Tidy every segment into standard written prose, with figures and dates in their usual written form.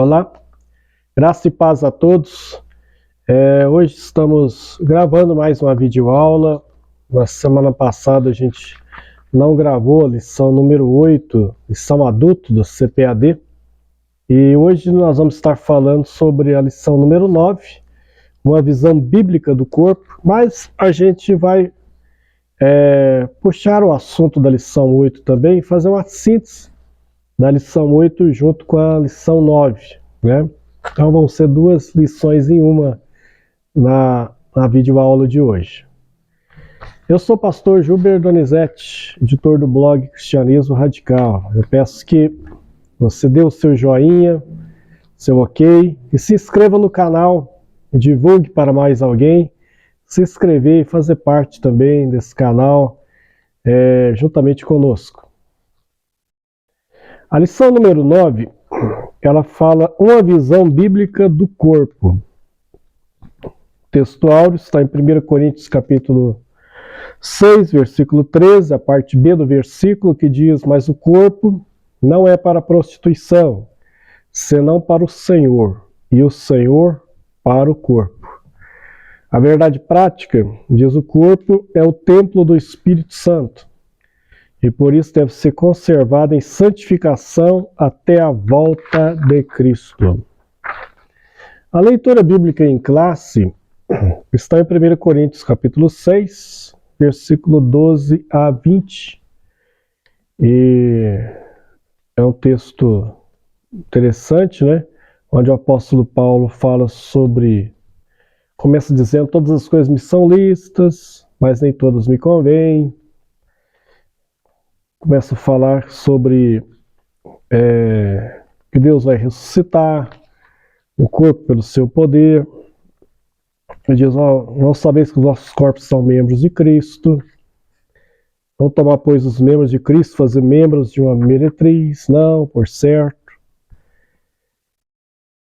Olá, graça e paz a todos. Hoje estamos gravando mais uma videoaula. Na semana passada a gente não gravou a lição número 8, lição adulto do CPAD. E hoje nós vamos estar falando sobre a lição número 9, uma visão bíblica do corpo, mas a gente vai puxar o assunto da lição 8 também e fazer uma síntese da lição 8 junto com a lição 9, né? Então vão ser duas lições em uma na videoaula de hoje. Eu sou o pastor Gilber Donizete, editor do blog Cristianismo Radical. Eu peço que você dê o seu joinha, seu ok, e se inscreva no canal, e divulgue para mais alguém, se inscrever e fazer parte também desse canal juntamente conosco. A lição número 9, ela fala uma visão bíblica do corpo. O texto áureo está em 1 Coríntios capítulo 6, versículo 13, a parte B do versículo, que diz: mas o corpo não é para a prostituição, senão para o Senhor, e o Senhor para o corpo. A verdade prática, diz o corpo, é o templo do Espírito Santo, e por isso deve ser conservado em santificação até a volta de Cristo. A leitura bíblica em classe está em 1 Coríntios capítulo 6, versículo 12 a 20. E é um texto interessante, né? Onde o apóstolo Paulo fala sobre, começa dizendo: todas as coisas me são lícitas, mas nem todas me convêm. Começa a falar sobre que Deus vai ressuscitar o corpo pelo seu poder. Ele diz: não sabeis que os vossos corpos são membros de Cristo. Não tomar, pois, os membros de Cristo, fazer membros de uma meretriz. Não, por certo.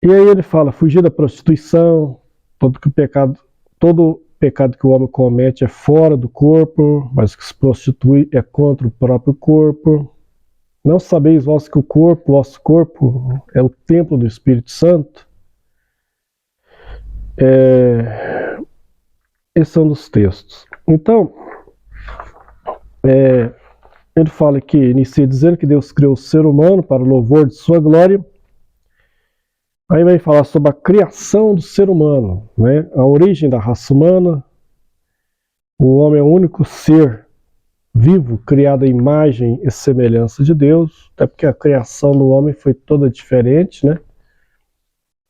E aí ele fala: fugir da prostituição. Todo pecado que o homem comete é fora do corpo, mas o que se prostitui é contra o próprio corpo. Não sabeis vós que o vosso corpo é o templo do Espírito Santo? Esse é um dos textos. Então, ele fala que inicia dizendo que Deus criou o ser humano para o louvor de sua glória. Aí vai falar sobre a criação do ser humano, né? A origem da raça humana. O homem é o único ser vivo criado à imagem e semelhança de Deus, até porque a criação do homem foi toda diferente, né?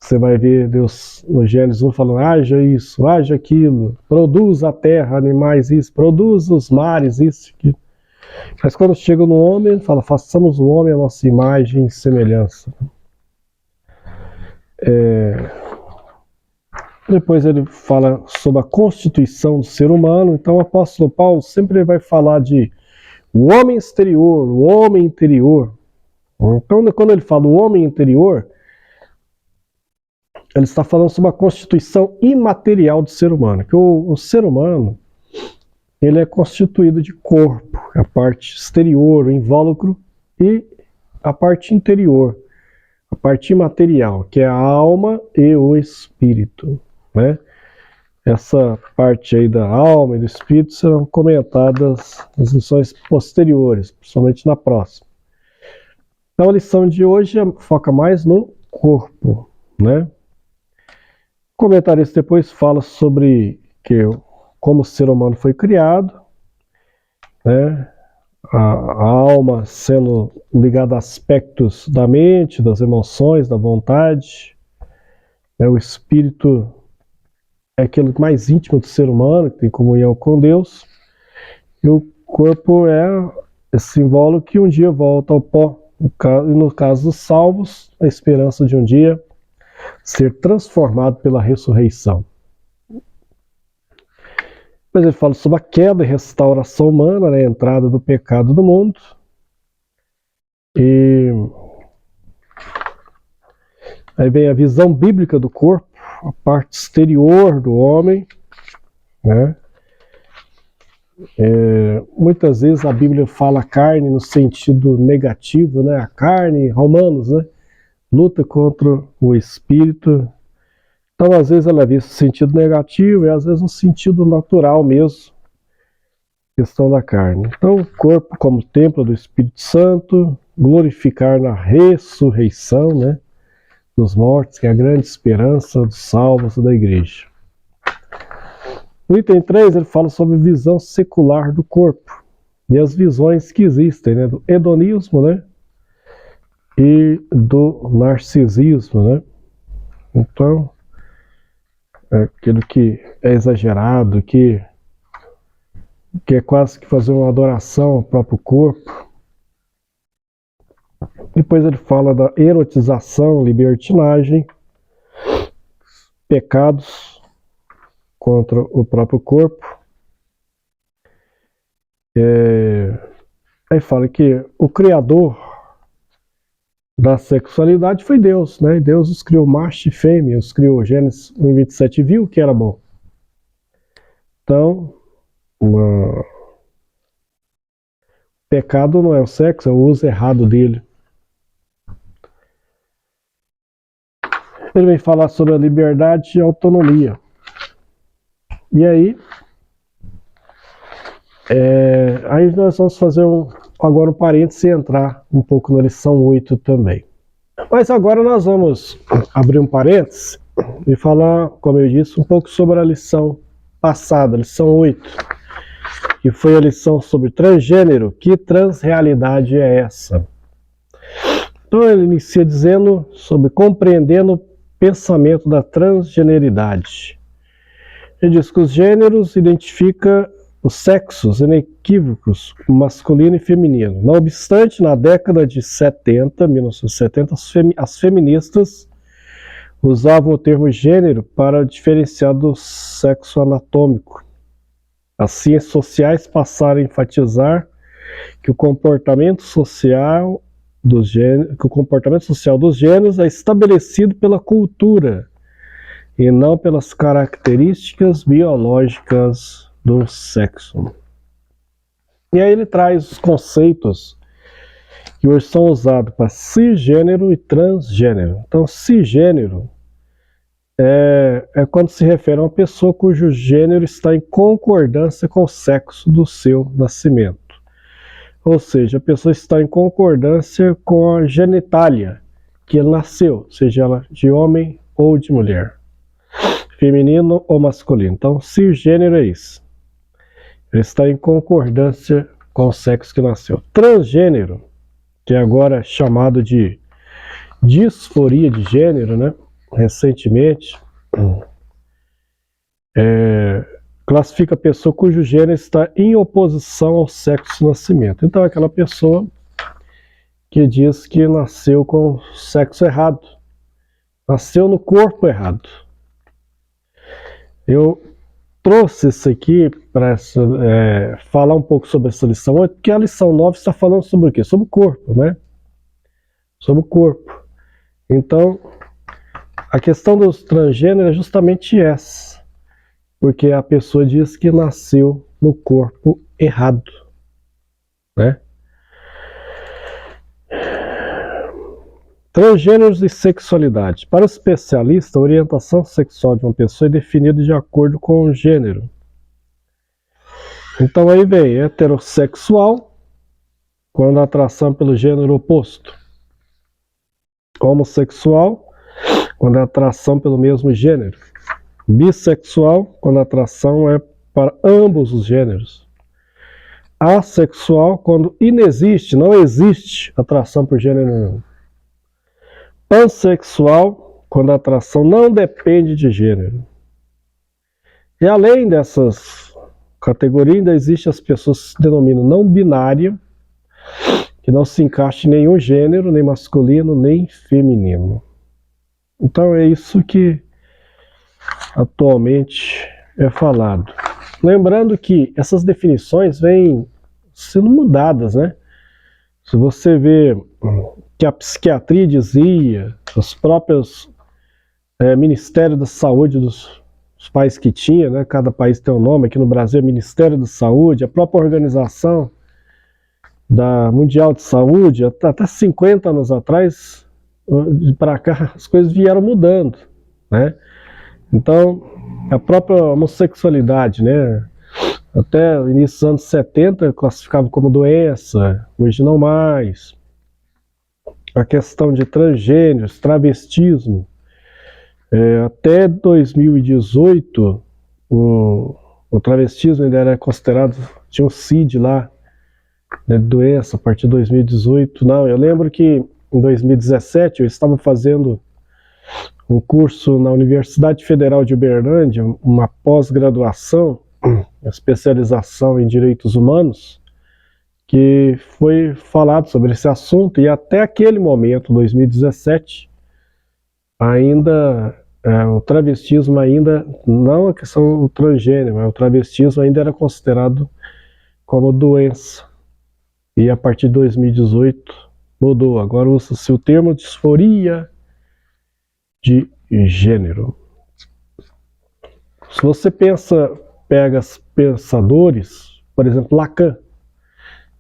Você vai ver Deus no Gênesis 1 falando: haja isso, haja aquilo, produz a terra, animais, isso, produz os mares, isso, aquilo. Mas quando chega no homem, ele fala: façamos o homem a nossa imagem e semelhança. Depois ele fala sobre a constituição do ser humano. Então o apóstolo Paulo sempre vai falar de o homem exterior, o homem interior. Então quando ele fala o homem interior, ele está falando sobre a constituição imaterial do ser humano. Que o ser humano, ele é constituído de corpo, a parte exterior, o invólucro, e a parte interior, a parte imaterial, que é a alma e o espírito, né? Essa parte aí da alma e do espírito serão comentadas nas lições posteriores, principalmente na próxima. Então a lição de hoje foca mais no corpo, né? O comentarista depois fala sobre como o ser humano foi criado, né? A alma sendo ligada a aspectos da mente, das emoções, da vontade. O espírito é aquele mais íntimo do ser humano, que tem comunhão com Deus. E o corpo é esse símbolo que um dia volta ao pó. E no caso dos salvos, a esperança de um dia ser transformado pela ressurreição. Depois ele fala sobre a queda e restauração humana, né, a entrada do pecado no mundo. E aí vem a visão bíblica do corpo, a parte exterior do homem, né? Muitas vezes a Bíblia fala carne no sentido negativo, né? A carne, Romanos, né? luta contra o espírito. Então, às vezes ela é vista no sentido negativo e às vezes no sentido natural mesmo, questão da carne. Então, o corpo como templo do Espírito Santo, glorificar na ressurreição, né, dos mortos, que é a grande esperança dos salvos da igreja. No item 3, ele fala sobre visão secular do corpo e as visões que existem, né, do hedonismo, né, e do narcisismo, né. Então, aquilo que é exagerado, que é quase que fazer uma adoração ao próprio corpo. Depois ele fala da erotização, libertinagem, pecados contra o próprio corpo. Aí fala que o criador da sexualidade foi Deus, né? Deus os criou macho e fêmea, os criou. Gênesis 1:27 viu que era bom. Então, pecado não é o sexo, é o uso errado dele. Ele vem falar sobre a liberdade e a autonomia. E aí, aí nós vamos fazer agora um parênteses e entrar um pouco na lição 8 também. Mas agora nós vamos abrir um parênteses e falar, como eu disse, um pouco sobre a lição passada, a lição 8, que foi a lição sobre transgênero. Que transrealidade é essa? Então ele inicia dizendo sobre compreendendo o pensamento da transgeneridade. Ele diz que os gêneros identificam os sexos inequívocos, masculino e feminino. Não obstante, na década de 1970, as feministas usavam o termo gênero para diferenciar do sexo anatômico. As ciências sociais passaram a enfatizar que o comportamento social dos gêneros é estabelecido pela cultura e não pelas características biológicas do sexo. E aí ele traz os conceitos que hoje são usados para cisgênero e transgênero. Então, cisgênero é quando se refere a uma pessoa cujo gênero está em concordância com o sexo do seu nascimento. Ou seja, a pessoa está em concordância com a genitália que ele nasceu, seja ela de homem ou de mulher, feminino ou masculino. Então, cisgênero é isso. Ele está em concordância com o sexo que nasceu. Transgênero, que é agora chamado de disforia de gênero, né? Recentemente, classifica a pessoa cujo gênero está em oposição ao sexo do nascimento. Então, é aquela pessoa que diz que nasceu com o sexo errado, nasceu no corpo errado. Eu trouxe isso aqui para falar um pouco sobre essa lição 8, porque a lição 9 está falando sobre o quê? Sobre o corpo, né? Sobre o corpo. Então, a questão dos transgêneros é justamente essa, porque a pessoa diz que nasceu no corpo errado, né? Transgêneros e sexualidade. Para o especialista, a orientação sexual de uma pessoa é definida de acordo com o gênero. Então aí vem heterossexual, quando a atração pelo gênero oposto. Homossexual, quando a atração pelo mesmo gênero. Bissexual, quando a atração é para ambos os gêneros. Assexual, quando não existe atração por gênero nenhum. Pansexual, quando a atração não depende de gênero. E além dessas categorias, ainda existem as pessoas que se denominam não binária, que não se encaixa em nenhum gênero, nem masculino, nem feminino. Então é isso que atualmente é falado. Lembrando que essas definições vêm sendo mudadas, né? Se você vê que a psiquiatria dizia, os próprios Ministério da Saúde dos países que tinha, né? Cada país tem um nome, aqui no Brasil é Ministério da Saúde, a própria organização da Mundial de Saúde, até 50 anos atrás, para cá as coisas vieram mudando, né? Então, a própria homossexualidade, né? Até o início dos anos 70 classificava como doença, hoje não mais. A questão de transgêneros, travestismo, até 2018 o travestismo ainda era considerado, tinha um CID lá, né, doença, a partir de 2018. Não, eu lembro que em 2017 eu estava fazendo um curso na Universidade Federal de Uberlândia, uma pós-graduação, especialização em direitos humanos, que foi falado sobre esse assunto, e até aquele momento, 2017, ainda o travestismo ainda, não a questão do transgênero, mas o travestismo ainda era considerado como doença. E a partir de 2018 mudou, agora usa-se o termo disforia de gênero. Se você pega pensadores, por exemplo, Lacan,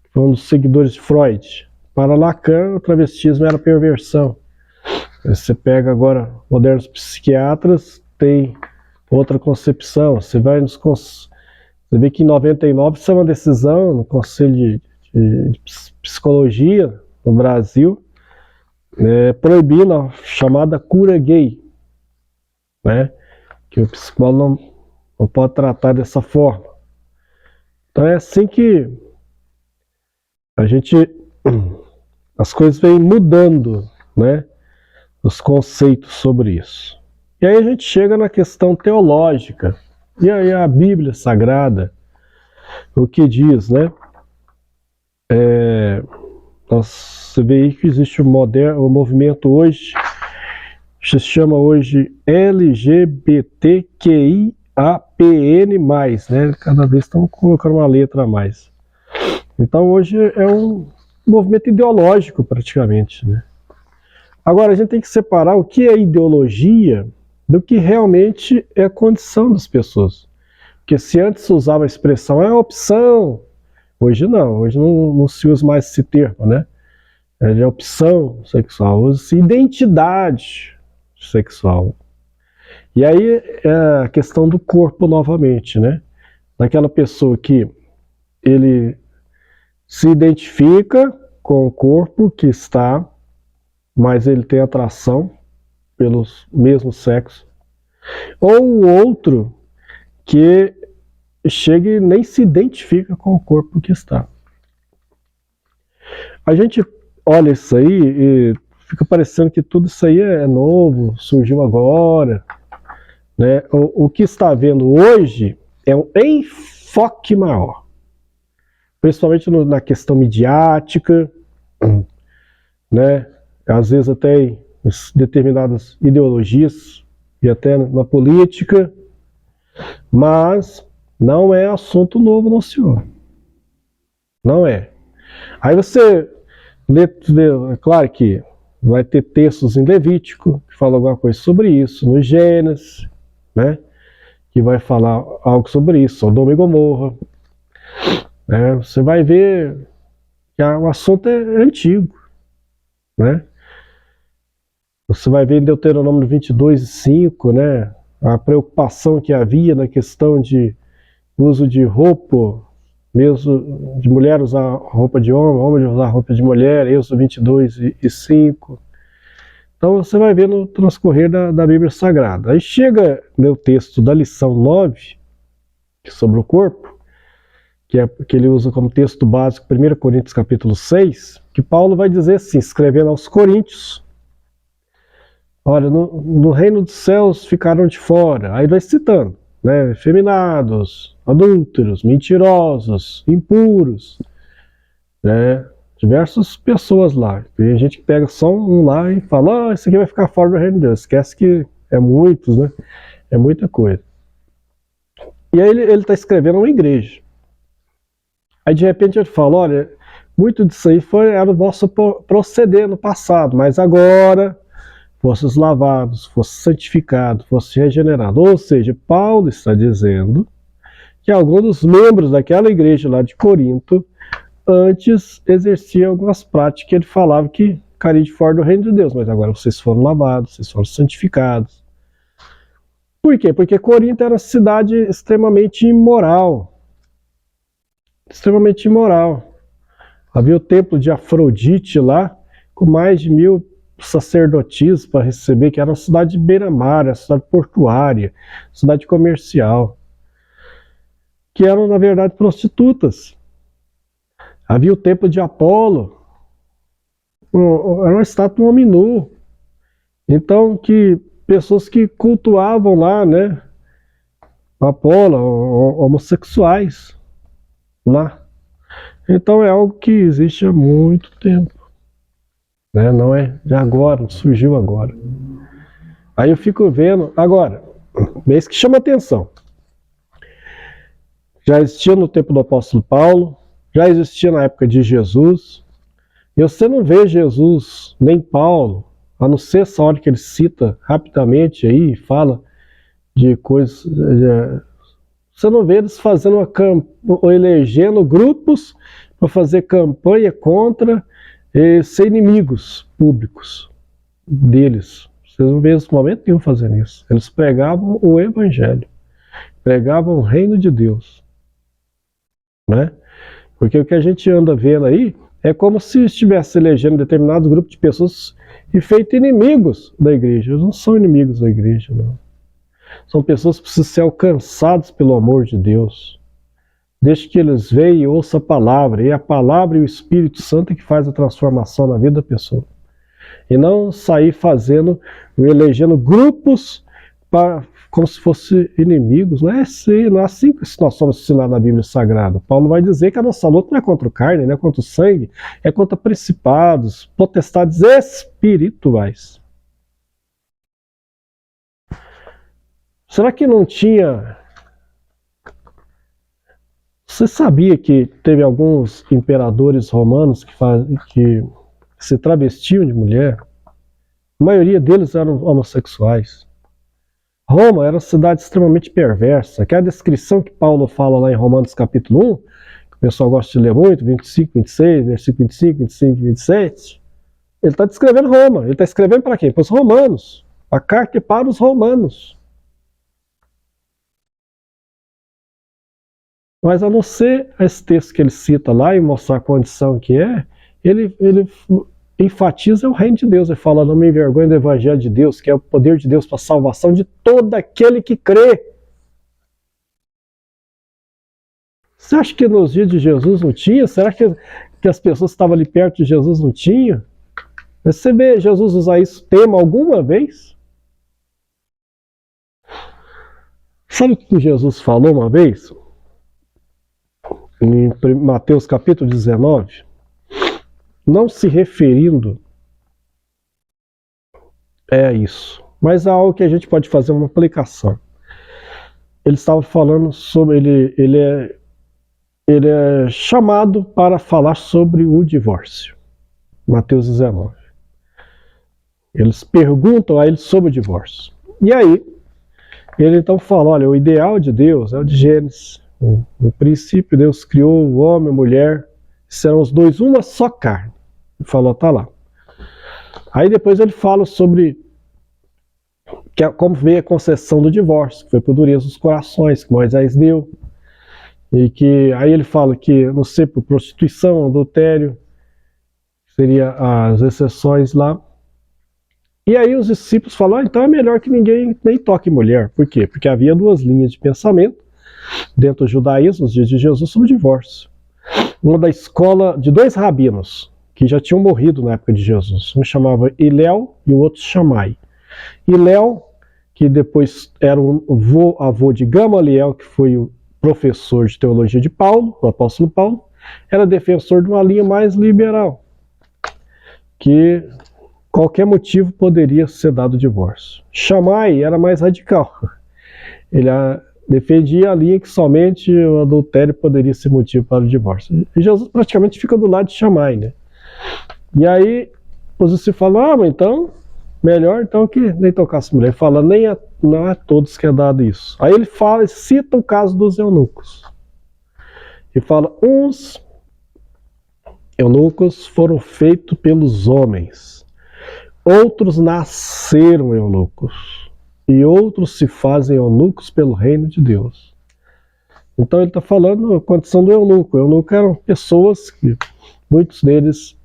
que foi um dos seguidores de Freud. Para Lacan, o travestismo era perversão. Você pega agora modernos psiquiatras, tem outra concepção. Você vê que em 99 isso é uma decisão no Conselho de Psicologia no Brasil, proibindo a chamada cura gay, né? Que o psicólogo não pode tratar dessa forma. Então é assim que as coisas vêm mudando, né? Os conceitos sobre isso. E aí a gente chega na questão teológica. E aí a Bíblia Sagrada, o que diz, né? Você vê aí que existe o movimento hoje, se chama hoje LGBTQIAPN+, né? Cada vez estão colocando uma letra a mais. Então hoje é um movimento ideológico praticamente, né? Agora a gente tem que separar o que é ideologia do que realmente é a condição das pessoas. Porque se antes usava a expressão opção, hoje não se usa mais esse termo, né? É opção sexual, usa-se identidade sexual. E aí é a questão do corpo novamente, né? Daquela pessoa que ele se identifica com o corpo que está, mas ele tem atração pelo mesmo sexo. Ou o outro que chega e nem se identifica com o corpo que está. A gente olha isso aí e fica parecendo que tudo isso aí é novo, surgiu agora, né? O que está havendo hoje é um enfoque maior, principalmente na questão midiática, né? Às vezes até em determinadas ideologias e até na política, mas não é assunto novo, não, senhor. Não é. Aí você lê, é claro que vai ter textos em Levítico que falam alguma coisa sobre isso, no Gênesis, né? Que vai falar algo sobre isso, Sodoma e Gomorra. Você vai ver que o assunto é antigo, né? Você vai ver em Deuteronômio 22:5, né? A preocupação que havia na questão de uso de roupa, mesmo de mulher usar roupa de homem usar roupa de mulher, Êxodo 22:5. Então você vai ver no transcorrer da Bíblia Sagrada. Aí chega no texto da lição 9, sobre o corpo, que ele usa como texto básico 1 Coríntios capítulo 6, que Paulo vai dizer assim, escrevendo aos Coríntios: olha, no reino dos céus ficaram de fora. Aí vai citando, né? Efeminados, adúlteros, mentirosos, impuros, né? Diversas pessoas lá. Tem gente que pega só um lá e fala: esse aqui vai ficar fora do reino de Deus. Esquece que é muitos, né? É muita coisa. E aí ele está escrevendo uma igreja. Aí de repente ele fala: olha, muito disso aí era o vosso proceder no passado, mas agora fosses lavados, fosses santificados, fosses regenerados. Ou seja, Paulo está dizendo que alguns dos membros daquela igreja lá de Corinto antes exercia algumas práticas que ele falava que ficariam de fora do reino de Deus, mas agora vocês foram lavados, vocês foram santificados. Por quê? Porque Corinto era uma cidade extremamente imoral. Extremamente imoral. Havia o templo de Afrodite lá, com mais de 1000 sacerdotisas para receber, que era uma cidade de beira-mar, uma cidade portuária, cidade comercial, que eram, na verdade, prostitutas. Havia o templo de Apolo, era uma estátua de um homem nu. Então, que pessoas que cultuavam lá, né, Apolo, homossexuais lá. Então é algo que existe há muito tempo, né? Não é de agora, não surgiu agora. Aí eu fico vendo, agora, isso que chama atenção. Já existia no tempo do apóstolo Paulo, já existia na época de Jesus, e você não vê Jesus, nem Paulo, a não ser essa hora que ele cita rapidamente aí, fala de coisas. Você não vê eles fazendo ou elegendo grupos para fazer campanha contra e ser inimigos públicos deles. Vocês não vê eles no momento nenhum fazendo isso. Eles pregavam o evangelho, pregavam o reino de Deus, né? Porque o que a gente anda vendo aí é como se estivesse elegendo determinados grupos de pessoas e feito inimigos da igreja. Eles não são inimigos da igreja, não. São pessoas que precisam ser alcançadas pelo amor de Deus. Desde que eles venham e ouçam a palavra, e a palavra e o Espírito Santo é que faz a transformação na vida da pessoa. E não sair elegendo grupos como se fossem inimigos. Não é assim que nós somos ensinados na Bíblia Sagrada. Paulo vai dizer que a nossa luta não é contra a carne, não é contra o sangue, é contra principados, potestades espirituais. Será que não tinha... Você sabia que teve alguns imperadores romanos que se travestiam de mulher? A maioria deles eram homossexuais. Roma era uma cidade extremamente perversa, que é a descrição que Paulo fala lá em Romanos capítulo 1, que o pessoal gosta de ler muito, 25, 26, versículo 25, 25 e 27. Ele está descrevendo Roma. Ele está escrevendo para quem? Para os romanos. A carta é para os romanos. Mas a não ser esse texto que ele cita lá e mostrar a condição que é, ele enfatiza o reino de Deus. Ele fala, não me envergonhe do evangelho de Deus, que é o poder de Deus para a salvação de todo aquele que crê. Você acha que nos dias de Jesus não tinha? Será que as pessoas que estavam ali perto de Jesus não tinham? Você vê Jesus usar isso tema alguma vez? Sabe o que Jesus falou uma vez? Em Mateus capítulo 19, não se referindo a isso, mas a algo que a gente pode fazer uma aplicação. Ele estava falando sobre, ele é chamado para falar sobre o divórcio. Mateus 19. Eles perguntam a ele sobre o divórcio. E aí, ele então fala, olha, o ideal de Deus é o de Gênesis. No princípio, Deus criou o homem e a mulher, serão os dois uma só carne. Ele falou, tá lá. Aí depois ele fala sobre como veio a concessão do divórcio, que foi por dureza dos corações, que Moisés deu. E que aí ele fala que, não sei, por prostituição, adultério, seria as exceções lá. E aí os discípulos falam, então é melhor que ninguém nem toque mulher. Por quê? Porque havia duas linhas de pensamento dentro do judaísmo, nos dias de Jesus, sobre o divórcio. Uma da escola de dois rabinos, que já tinham morrido na época de Jesus. Um chamava Hilel e o outro Shammai. Hilel, que depois era o avô de Gamaliel, que foi o professor de teologia de Paulo, o apóstolo Paulo, era defensor de uma linha mais liberal, que qualquer motivo poderia ser dado divórcio. Shammai era mais radical. Ele defendia a linha que somente o adultério poderia ser motivo para o divórcio. E Jesus praticamente fica do lado de Shammai, né? E aí, você fala, mas então, melhor então que nem tocasse mulher. Ele fala, não é todos que é dado isso. Aí ele cita o caso dos eunucos. Ele fala, uns Eunucos foram feitos pelos homens. Outros nasceram eunucos. E outros se fazem eunucos pelo reino de Deus. Então ele está falando a condição do eunuco. O eunuco eram pessoas que, muitos deles,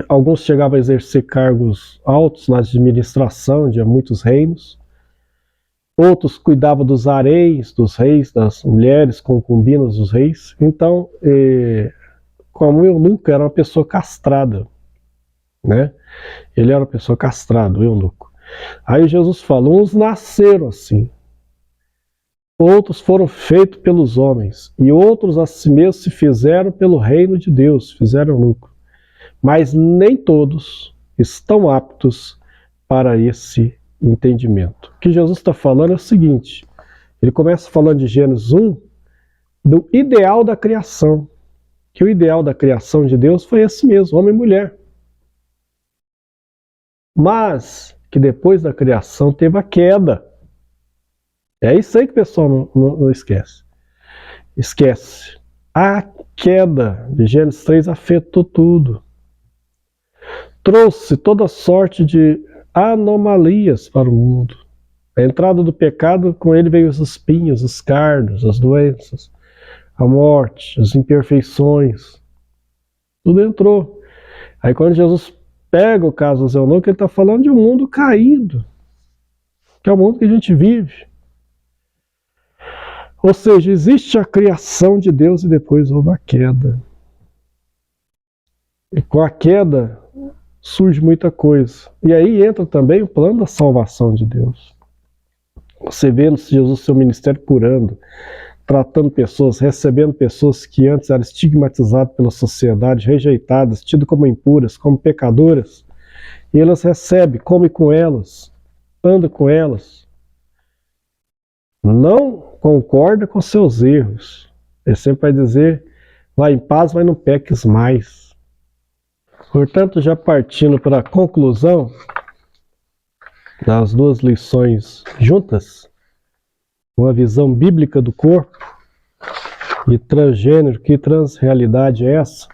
alguns chegavam a exercer cargos altos na administração de muitos reinos. Outros cuidavam dos haréns dos reis, das mulheres concubinas dos reis. Então, como o eunuco era uma pessoa castrada, né? Ele era uma pessoa castrada, o eunuco. Aí Jesus fala, uns nasceram assim. Outros foram feitos pelos homens, e outros a si mesmos se fizeram pelo reino de Deus, fizeram eunuco. Mas nem todos estão aptos para esse entendimento. O que Jesus está falando é o seguinte, ele começa falando de Gênesis 1, do ideal da criação, que o ideal da criação de Deus foi esse mesmo, homem e mulher. Mas que depois da criação teve a queda. É isso aí que o pessoal não esquece. Esquece. A queda de Gênesis 3 afetou tudo. Trouxe toda sorte de anomalias para o mundo. A entrada do pecado, com ele veio os espinhos, os cardos, as doenças, a morte, as imperfeições. Tudo entrou. Aí quando Jesus pega o caso dos eunucos, ele está falando de um mundo caído, que é o mundo que a gente vive. Ou seja, existe a criação de Deus e depois houve a queda. E com a queda surge muita coisa. E aí entra também o plano da salvação de Deus. Você vê Jesus seu ministério curando, tratando pessoas, recebendo pessoas que antes eram estigmatizadas pela sociedade, rejeitadas, tidas como impuras, como pecadoras. E elas recebem, come com elas, anda com elas. Não concorda com seus erros. Ele sempre vai dizer, vai em paz, mas não peques mais. Portanto, já partindo para a conclusão das duas lições juntas, uma visão bíblica do corpo e transgênero, que transrealidade é essa?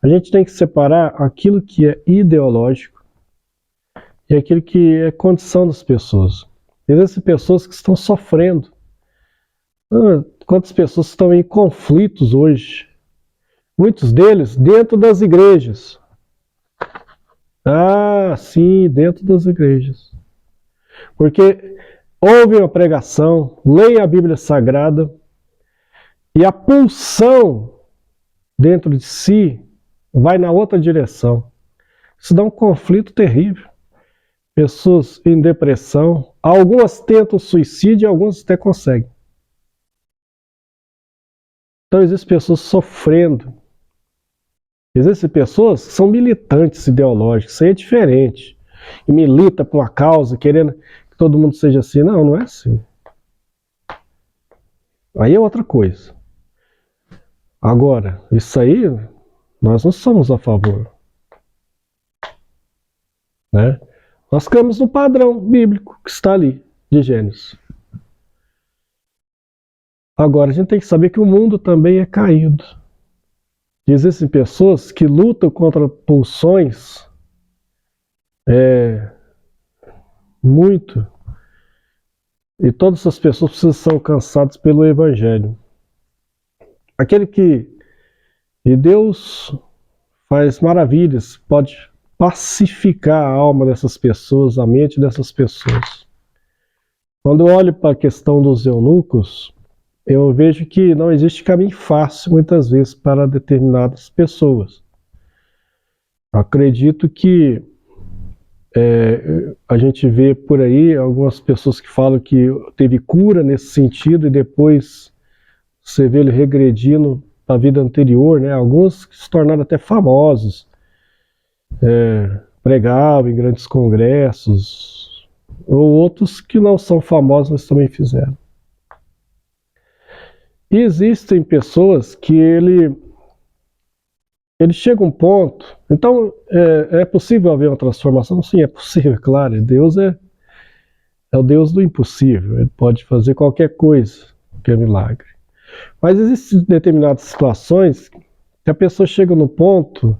A gente tem que separar aquilo que é ideológico e aquilo que é condição das pessoas. Existem pessoas que estão sofrendo. Quantas pessoas estão em conflitos hoje? Muitos deles dentro das igrejas. Ah, sim, dentro das igrejas. Porque ouvem a pregação, leem a Bíblia Sagrada e a pulsão dentro de si vai na outra direção. Isso dá um conflito terrível. Pessoas em depressão, algumas tentam suicídio e algumas até conseguem. Então existem pessoas sofrendo. Existem pessoas que são militantes ideológicos, isso aí é diferente. E milita por uma causa, querendo que todo mundo seja assim. Não, não é assim. Aí é outra coisa. Agora, isso aí, nós não somos a favor. Né? Nós ficamos no padrão bíblico que está ali, de Gênesis. Agora, a gente tem que saber que o mundo também é caído. Existem pessoas que lutam contra pulsões muito. E todas essas pessoas precisam ser alcançadas pelo Evangelho. Aquele que e Deus faz maravilhas, pode pacificar a alma dessas pessoas, a mente dessas pessoas. Quando eu olho para a questão dos eunucos, eu vejo que não existe caminho fácil, muitas vezes, para determinadas pessoas. Eu acredito que a gente vê por aí algumas pessoas que falam que teve cura nesse sentido e depois você vê ele regredindo para a vida anterior, né? Alguns que se tornaram até famosos, pregavam em grandes congressos, ou outros que não são famosos, mas também fizeram. E existem pessoas que ele chega a um ponto. Então, é possível haver uma transformação? Sim, é possível, claro. Deus é o Deus do impossível. Ele pode fazer qualquer coisa, que é milagre. Mas existem determinadas situações que a pessoa chega no ponto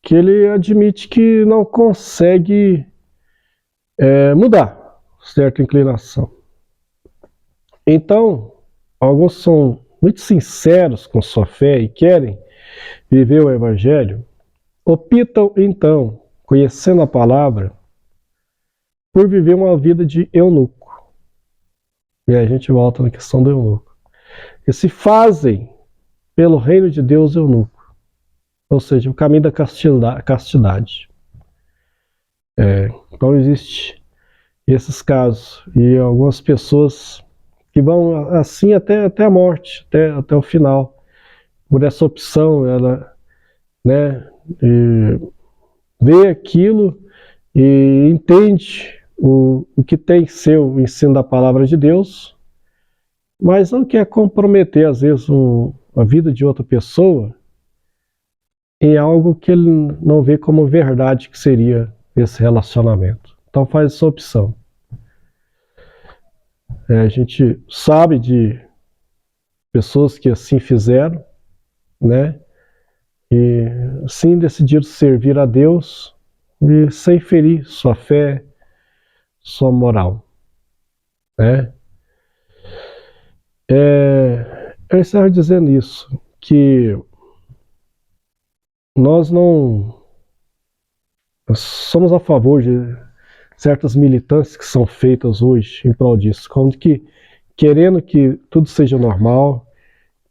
que ele admite que não consegue mudar certa inclinação. Então, alguns são muito sinceros com sua fé e querem viver o Evangelho, optam então, conhecendo a palavra, por viver uma vida de eunuco. E aí a gente volta na questão do eunuco. E se fazem pelo reino de Deus eunuco, ou seja, o caminho da castidade. Então existe esses casos e algumas pessoas que vão assim até a morte, até o final. Por essa opção, ela, né, vê aquilo e entende o que tem que ser o ensino da palavra de Deus, mas não quer comprometer, às vezes, a vida de outra pessoa em algo que ele não vê como verdade que seria esse relacionamento. Então faz essa opção. A gente sabe de pessoas que assim fizeram, né? E sim decidiram servir a Deus e sem ferir sua fé, sua moral, né? Eu encerro dizendo isso, que nós não somos a favor de certas militâncias que são feitas hoje em prol disso, como que querendo que tudo seja normal,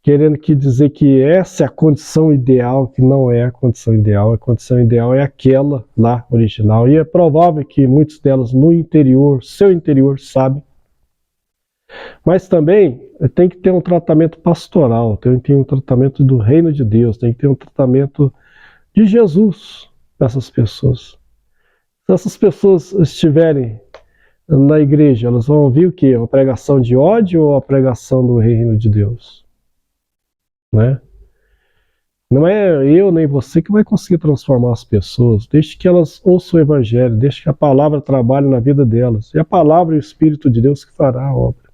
querendo que dizer que essa é a condição ideal, que não é a condição ideal. A condição ideal é aquela lá original. E é provável que muitas delas no interior, seu interior, sabem. Mas também tem que ter um tratamento pastoral, tem que ter um tratamento do reino de Deus, tem que ter um tratamento de Jesus para essas pessoas. Se essas pessoas estiverem na igreja, elas vão ouvir o quê? Uma pregação de ódio ou a pregação do reino de Deus? Né? Não é eu nem você que vai conseguir transformar as pessoas. Deixe que elas ouçam o Evangelho, deixe que a palavra trabalhe na vida delas. E a palavra e o Espírito de Deus que fará a obra.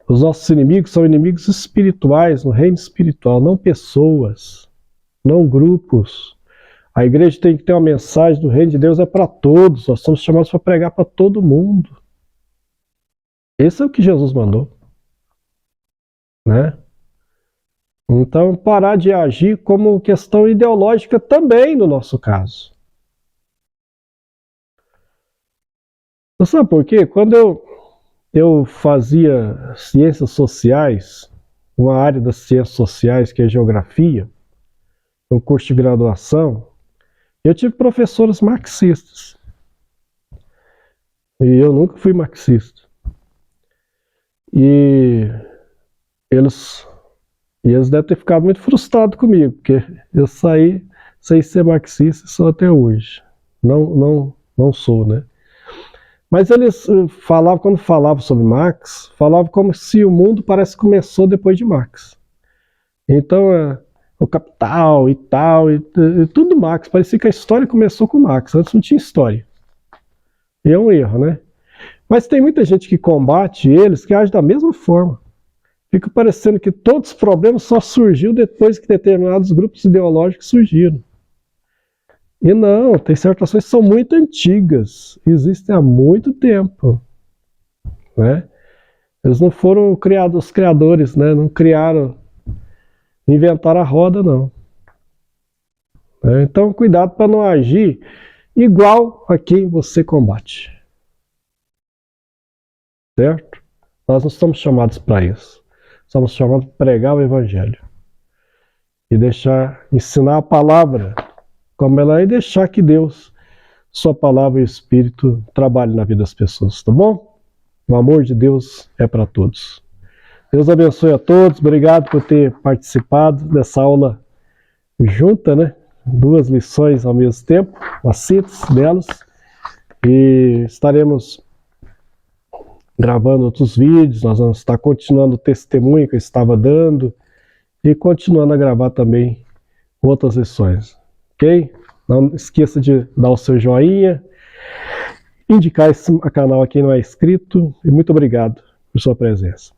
Os nossos inimigos são inimigos espirituais, no reino espiritual, não pessoas, não grupos. A igreja tem que ter uma mensagem do reino de Deus, é para todos. Nós somos chamados para pregar para todo mundo. Esse é o que Jesus mandou. Né? Então, parar de agir como questão ideológica também no nosso caso. Você sabe por quê? Quando eu fazia ciências sociais, uma área das ciências sociais que é geografia, um curso de graduação, eu tive professores marxistas. E eu nunca fui marxista. E eles devem ter ficado muito frustrados comigo, porque eu saí sem ser marxista e sou até hoje. Não sou, né? Mas eles falavam, quando falavam sobre Marx, falavam como se o mundo parece que começou depois de Marx. Então, o Capital e tal, e tudo Marx. Parecia que a história começou com Marx, antes não tinha história. E é um erro, né? Mas tem muita gente que combate eles, que age da mesma forma. Fica parecendo que todos os problemas só surgiram depois que determinados grupos ideológicos surgiram. E não, tem certas coisas que são muito antigas, existem há muito tempo. Né? Eles não foram os criadores, né? Não inventaram a roda, não. Então, cuidado para não agir igual a quem você combate. Certo? Nós não somos chamados para isso. Somos chamados para pregar o Evangelho. E ensinar a palavra como ela é, e deixar que Deus, sua palavra e o Espírito trabalhem na vida das pessoas, tá bom? O amor de Deus é para todos. Deus abençoe a todos, obrigado por ter participado dessa aula junta, né? 2 lições ao mesmo tempo, uma síntese delas, e estaremos gravando outros vídeos, nós vamos estar continuando o testemunho que eu estava dando, e continuando a gravar também outras lições. Ok? Não esqueça de dar o seu joinha, indicar esse canal a quem não é inscrito, e muito obrigado por sua presença.